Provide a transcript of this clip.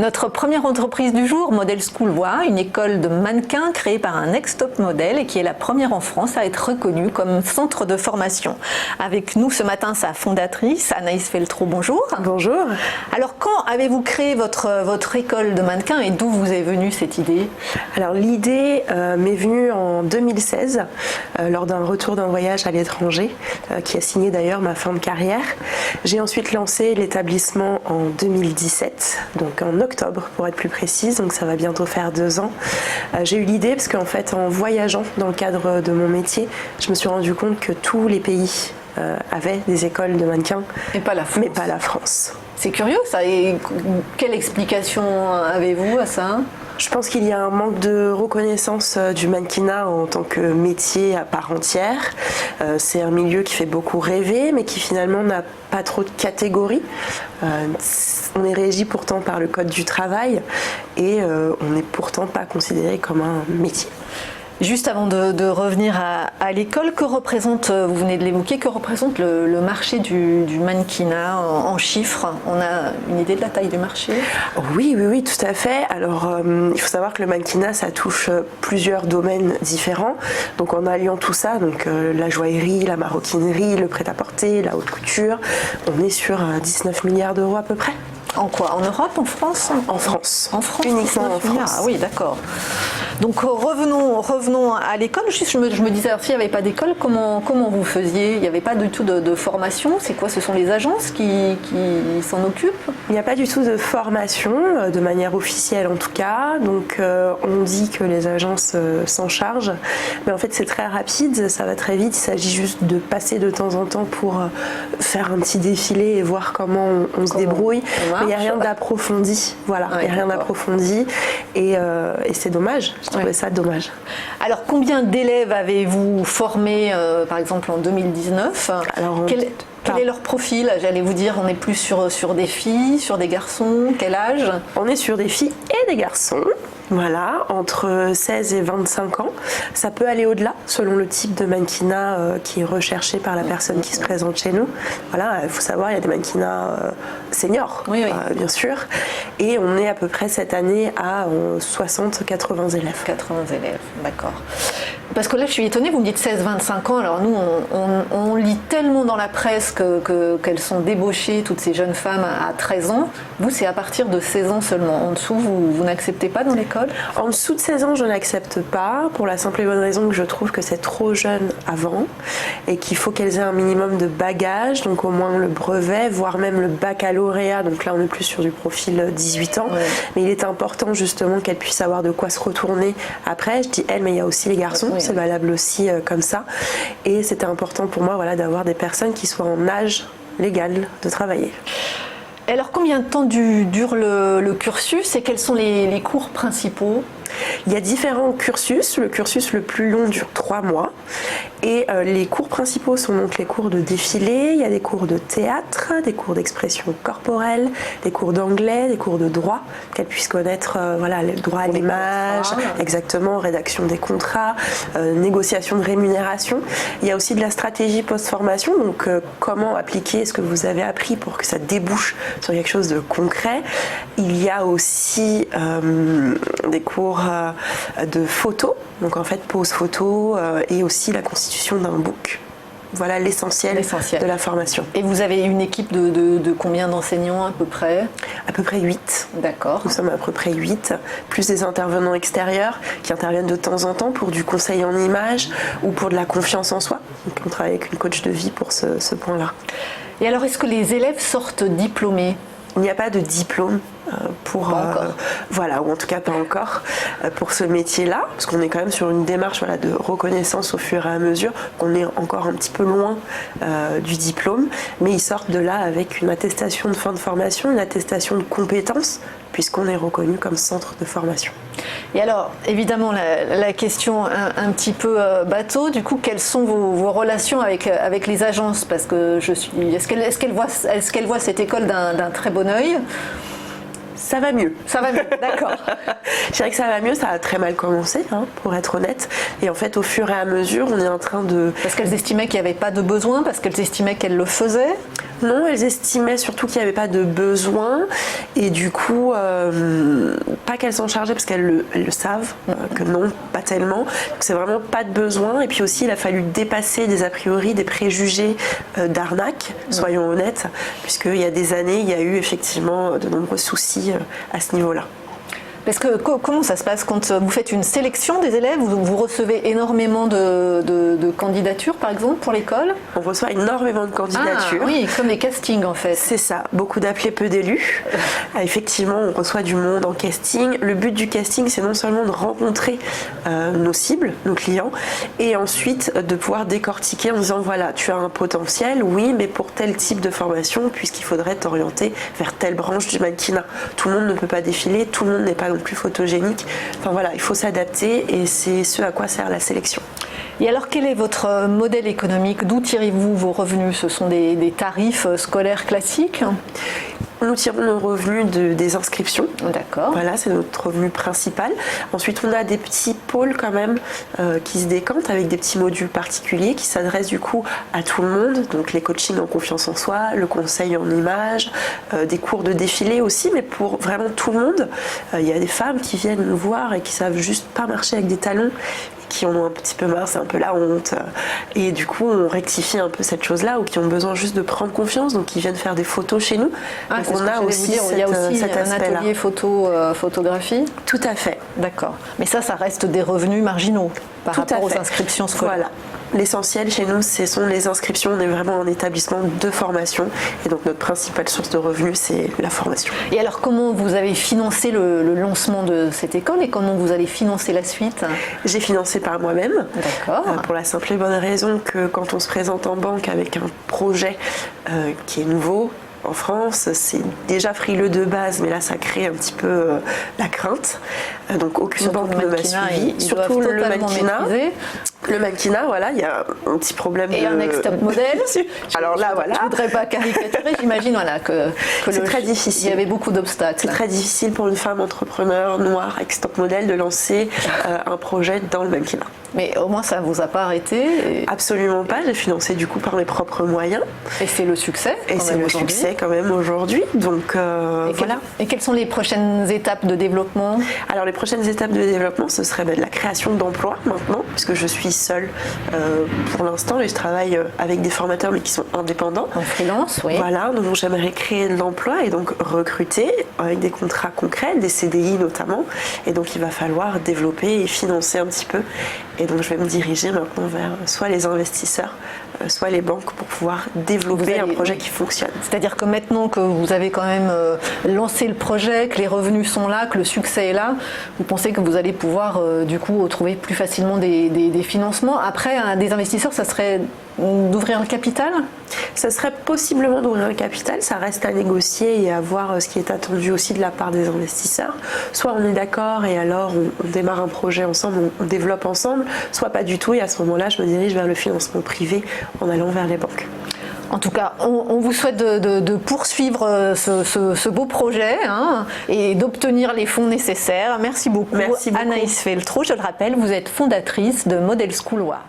Notre première entreprise du jour, Model School Voix, une école de mannequins créée par un ex-top modèle et qui est la première en France à être reconnue comme centre de formation. Avec nous ce matin, sa fondatrice, Anaïs Feltrou, bonjour. Bonjour. Alors, quand avez-vous créé votre école de mannequins et d'où vous est venue cette idée? Alors, l'idée m'est venue en 2016, lors d'un retour d'un voyage à l'étranger, qui a signé d'ailleurs ma fin de carrière. J'ai ensuite lancé l'établissement en 2017, donc en octobre pour être plus précise, donc ça va bientôt faire 2 ans. J'ai eu l'idée parce qu'en fait, en voyageant dans le cadre de mon métier, je me suis rendu compte que tous les pays avaient des écoles de mannequins, mais pas la France. Mais pas la France. C'est curieux ça, et quelle explication avez-vous à ça? Je pense qu'il y a un manque de reconnaissance du mannequinat en tant que métier à part entière. C'est un milieu qui fait beaucoup rêver, mais qui finalement n'a pas trop de catégories. On est régi pourtant par le code du travail et on n'est pourtant pas considéré comme un métier. Juste avant de revenir à l'école, que représente, vous venez de l'évoquer, que représente le marché du mannequinat en chiffres? On a une idée de la taille du marché? Oui, tout à fait. Alors, il faut savoir que le mannequinat, ça touche plusieurs domaines différents. Donc, en alliant tout ça, donc la joaillerie, la maroquinerie, le prêt-à-porter, la haute couture, on est sur 19 milliards d'euros à peu près. En quoi? En Europe? En France? En France. En France? Uniquement en France. Ah oui, d'accord. Donc revenons à l'école. Juste, je me disais, alors, s'il n'y avait pas d'école, comment vous faisiez? Il n'y avait pas du tout de formation? C'est quoi? Ce sont les agences qui s'en occupent? Il n'y a pas du tout de formation, de manière officielle en tout cas. Donc on dit que les agences s'en chargent. Mais en fait, c'est très rapide, ça va très vite. Il s'agit juste de passer de temps en temps pour faire un petit défilé et voir comment on se débrouille. Mais il n'y a rien d'approfondi. Voilà, il n'y a rien d'approfondi. Et c'est dommage. Je trouvais ça dommage. Alors, combien d'élèves avez-vous formés, par exemple, en 2019? Alors, quel est leur profil? J'allais vous dire, on est plus sur des filles, sur des garçons? Quel âge? On est sur des filles et des garçons. Voilà, entre 16 et 25 ans. Ça peut aller au-delà, selon le type de mannequinat qui est recherché par la personne qui se présente chez nous. Voilà, il faut savoir, il y a des mannequinats seniors, oui. Bien sûr. Et on est à peu près cette année à 60-80 élèves. 80 élèves, d'accord. Parce que là, je suis étonnée, vous me dites 16-25 ans. Alors nous, on lit tellement dans la presse qu'elles sont débauchées, toutes ces jeunes femmes à 13 ans. Vous, c'est à partir de 16 ans seulement. En dessous, vous n'acceptez pas dans l'école? En dessous de 16 ans, je n'accepte pas, pour la simple et bonne raison que je trouve que c'est trop jeune avant et qu'il faut qu'elles aient un minimum de bagage, donc au moins le brevet, voire même le baccalauréat. Donc là, on est plus sur du profil 18 ans. Ouais. Mais il est important justement qu'elles puissent savoir de quoi se retourner après. Je dis elles, mais il y a aussi les garçons. Oui. C'est valable aussi comme ça. Et c'était important pour moi d'avoir des personnes qui soient en âge légal de travailler. Alors, combien de temps dure le cursus et quels sont les cours principaux? Il y a différents cursus. Le cursus le plus long dure 3 mois. Et les cours principaux sont donc les cours de défilé. Il y a des cours de théâtre, des cours d'expression corporelle, des cours d'anglais, des cours de droit, qu'elles puissent connaître le droit à l'image, exactement, rédaction des contrats, négociation de rémunération. Il y a aussi de la stratégie post-formation, donc comment appliquer ce que vous avez appris pour que ça débouche sur quelque chose de concret. Il y a aussi des cours de photo, donc en fait pose photo et aussi la constitution d'un book. Voilà l'essentiel de la formation. Et vous avez une équipe de combien d'enseignants à peu près? À peu près 8. D'accord. Nous sommes à peu près 8, plus des intervenants extérieurs qui interviennent de temps en temps pour du conseil en image ou pour de la confiance en soi. Donc on travaille avec une coach de vie pour ce point-là. Et alors, est-ce que les élèves sortent diplômés? Il n'y a pas de diplôme pour ou en tout cas pas encore pour ce métier-là, parce qu'on est quand même sur une démarche de reconnaissance au fur et à mesure, qu'on est encore un petit peu loin du diplôme, mais ils sortent de là avec une attestation de fin de formation, une attestation de compétences, puisqu'on est reconnu comme centre de formation. Et alors, évidemment, la question un petit peu bateau, du coup, quelles sont vos relations avec les agences? Parce que est-ce qu'elles voient cette école d'un très bon œil? Ça va mieux. Ça va mieux, d'accord. Je dirais que ça va mieux, ça a très mal commencé, pour être honnête. Et en fait, au fur et à mesure, on est en train de... Parce qu'elles estimaient qu'il n'y avait pas de besoin, parce qu'elles estimaient qu'elles le faisaient? non, elles estimaient surtout qu'il n'y avait pas de besoin et du coup, pas qu'elles s'en chargeaient parce qu'elles le savent, que non, pas tellement. Donc c'est vraiment pas de besoin. Et puis aussi, il a fallu dépasser des a priori, des préjugés d'arnaque, soyons honnêtes, puisqu'il y a des années, il y a eu effectivement de nombreux soucis à ce niveau-là. Parce que comment ça se passe quand vous faites une sélection des élèves? Vous recevez énormément de candidatures, par exemple, pour l'école? On reçoit énormément de candidatures. Ah, oui, comme des castings en fait. C'est ça, beaucoup d'appelés, peu d'élus. Effectivement, on reçoit du monde en casting. Le but du casting, c'est non seulement de rencontrer nos cibles, nos clients, et ensuite de pouvoir décortiquer en disant voilà, tu as un potentiel, oui, mais pour tel type de formation, puisqu'il faudrait t'orienter vers telle branche du mannequinat. Tout le monde ne peut pas défiler, tout le monde n'est pas plus photogénique. Enfin voilà, il faut s'adapter et c'est ce à quoi sert la sélection. Et alors, quel est votre modèle économique? D'où tirez-vous vos revenus? Ce sont des tarifs scolaires classiques? Nous tirons nos revenus des inscriptions. D'accord. Voilà, c'est notre revenu principal. Ensuite, on a des petits pôles quand même qui se décantent avec des petits modules particuliers qui s'adressent du coup à tout le monde. Donc les coachings en confiance en soi, le conseil en image, des cours de défilé aussi, mais pour vraiment tout le monde. Il y a des femmes qui viennent nous voir et qui savent juste pas marcher avec des talons, qui en ont un petit peu marre, c'est un peu la honte. Et du coup, on rectifie un peu cette chose-là, ou qui ont besoin juste de prendre confiance, donc ils viennent faire des photos chez nous. Ah, donc on a aussi il y a aussi cet un atelier photographie. Tout à fait. D'accord. Mais ça reste des revenus marginaux par rapport aux inscriptions scolaires. Voilà. L'essentiel chez nous, ce sont les inscriptions. On est vraiment un établissement de formation et donc notre principale source de revenus, c'est la formation. Et alors, comment vous avez financé le lancement de cette école et comment vous allez financer la suite? J'ai financé par moi-même. D'accord. Pour la simple et bonne raison que quand on se présente en banque avec un projet qui est nouveau, en France, c'est déjà frileux de base, mais là, ça crée un petit peu la crainte. Donc, aucune banque ne m'a suivi. Surtout le mannequinat. Le mannequinat, voilà, il y a un petit problème. Et un next-up modèle. Alors là, voilà. Je ne voudrais pas caricaturer, j'imagine voilà, que c'est très difficile. Il y avait beaucoup d'obstacles. C'est très difficile pour une femme entrepreneur noire, ex-top modèle, de lancer un projet dans le mannequinat. Mais au moins, ça ne vous a pas arrêté? Absolument pas. J'ai financé du coup par mes propres moyens. Et c'est le succès? Et c'est le succès quand même aujourd'hui. Donc voilà. Et quelles sont les prochaines étapes de développement? Alors les prochaines étapes de développement, ce serait de la création d'emplois maintenant, puisque je suis seule pour l'instant et je travaille avec des formateurs mais qui sont indépendants. En freelance, oui. Voilà, donc j'aimerais créer de l'emploi et donc recruter avec des contrats concrets, des CDI notamment. Et donc il va falloir développer et financer un petit peu. Et donc je vais me diriger maintenant vers soit les investisseurs, soit les banques pour pouvoir développer un projet qui fonctionne. C'est-à-dire que maintenant que vous avez quand même lancé le projet, que les revenus sont là, que le succès est là, vous pensez que vous allez pouvoir du coup trouver plus facilement des financements. Après, des investisseurs, ça serait d'ouvrir un capital? Ça serait possiblement d'ouvrir un capital, ça reste à négocier et à voir ce qui est attendu aussi de la part des investisseurs. Soit on est d'accord et alors on démarre un projet ensemble, on développe ensemble, soit pas du tout et à ce moment-là je me dirige vers le financement privé en allant vers les banques. En tout cas, on vous souhaite de poursuivre ce beau projet et d'obtenir les fonds nécessaires. Merci beaucoup. Merci beaucoup. Anaïs Feltrou, je le rappelle, vous êtes fondatrice de Model School Loire.